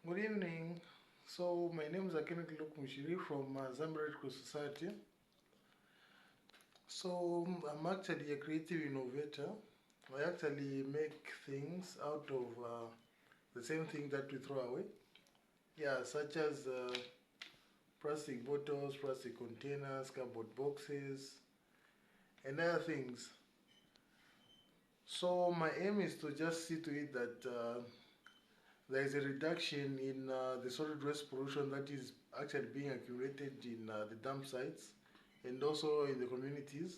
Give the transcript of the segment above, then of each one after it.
Good evening. So my name is Kenneth Luke Mushiri from Zambia Red Cross Society. So I'm actually a creative innovator. I actually make things out of the same thing that we throw away. Yeah, such as plastic bottles, plastic containers, cardboard boxes, and other things. So my aim is to just see to it that there is a reduction in the solid waste pollution that is actually being accumulated in the dump sites and also in the communities,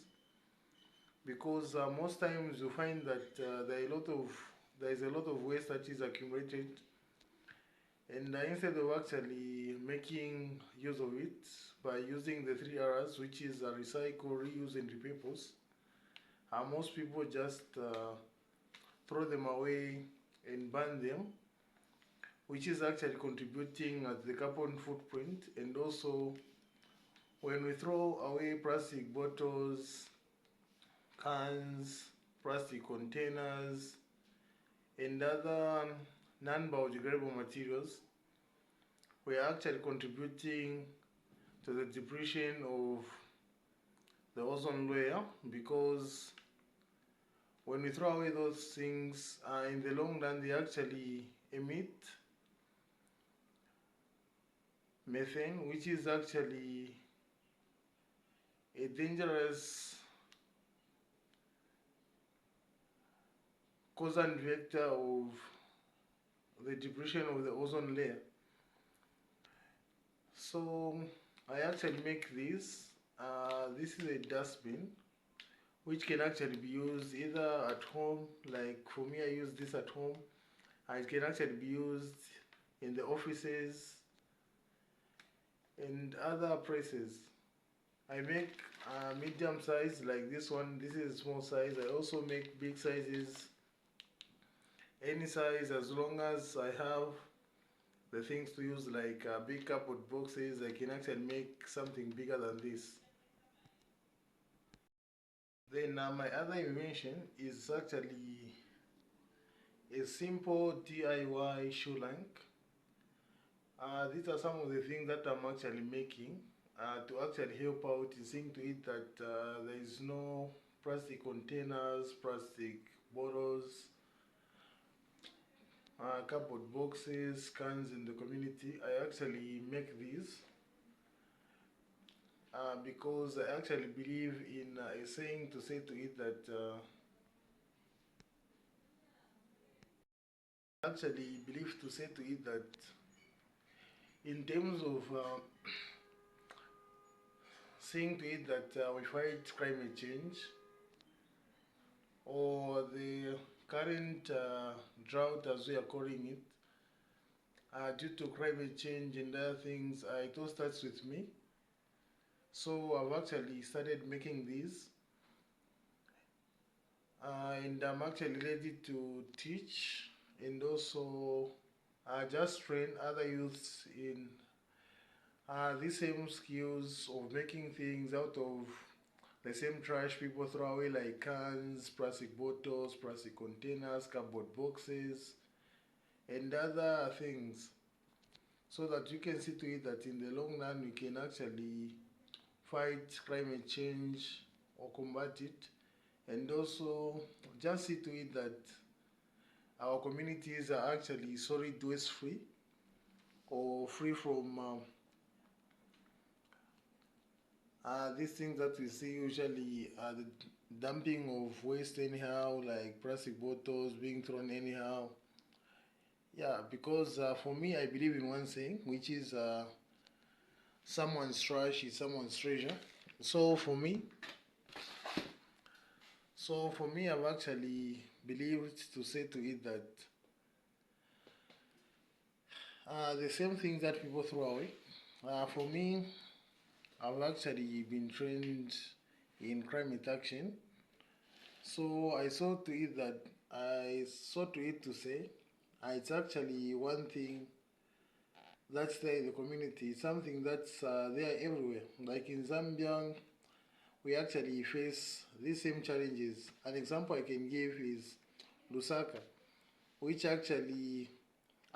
because most times you find that there is a lot of waste that is accumulated, and instead of actually making use of it by using the three R's, which is recycle, reuse, and repurpose, most people just throw them away and burn them, which is actually contributing to the carbon footprint. And also, when we throw away plastic bottles, cans, plastic containers, and other non-biodegradable materials, we are actually contributing to the depletion of the ozone layer, because when we throw away those things, in the long run, they actually emit methane, which is actually a dangerous cause and vector of the depletion of the ozone layer. So I actually make this. This is a dustbin which can actually be used either at home, like for me, I use this at home. It can actually be used in the offices and other places. I make medium size like this one. This is a small size. I also make big sizes, any size, as long as I have the things to use, like big cardboard boxes. I can actually make something bigger than this. Then my other invention is actually a simple DIY shoe line. These are some of the things that I'm actually making to actually help out in seeing to it that there is no plastic containers, plastic bottles, cardboard boxes, cans in the community. I actually make these because I actually believe in a saying to say to it that actually believe to say to it that in terms of seeing to it that we fight climate change or the current drought, as we are calling it, due to climate change and other things, it all starts with me. So I've actually started making these, and I'm actually ready to teach and also just train other youths in these same skills of making things out of the same trash people throw away, like cans, plastic bottles, plastic containers, cardboard boxes, and other things, so that you can see to it that in the long run we can actually fight climate change or combat it, and also just see to it that our communities are actually solid waste free or free from these things that we see usually, the dumping of waste anyhow, like plastic bottles being thrown anyhow. Yeah, because for me, I believe in one thing, which is someone's trash is someone's treasure. So for me, I've actually believed to say to it that the same things that people throw away. For me, I've actually been trained in climate action. So I saw to it to say it's actually one thing that's there in the community, something that's there everywhere. Like in Zambia, we actually face these same challenges. An example I can give is Lusaka, which actually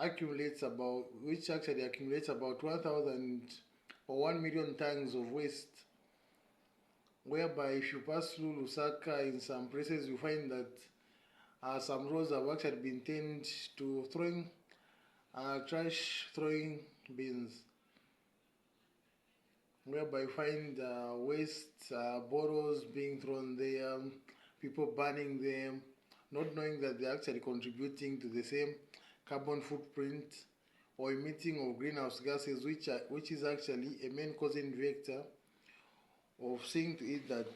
actually accumulates about 1,000 or 1 million tons of waste, whereby if you pass through Lusaka, in some places you find that some roads have actually been turned to throwing trash throwing bins, whereby you find waste bottles being thrown there, people burning them, not knowing that they're actually contributing to the same carbon footprint or emitting of greenhouse gases, which is actually a main causing vector of seeing to it that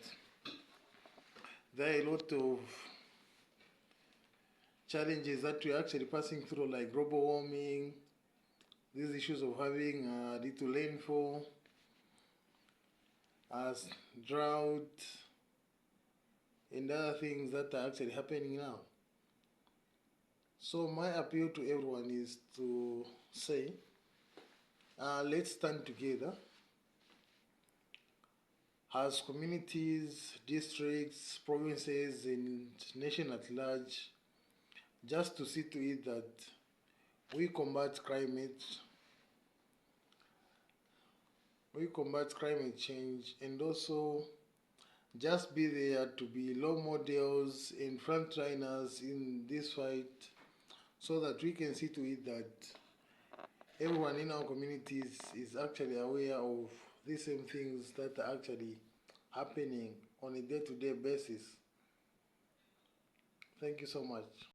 there are a lot of challenges that we're actually passing through, like global warming, these issues of having little rainfall, as drought, and other things that are actually happening now. So my appeal to everyone is to say, let's stand together as communities, districts, provinces, and nation at large, just to see to it that we combat climate change, and also just be there to be role models and frontrunners in this fight, so that we can see to it that everyone in our communities is actually aware of these same things that are actually happening on a day-to-day basis. Thank you so much.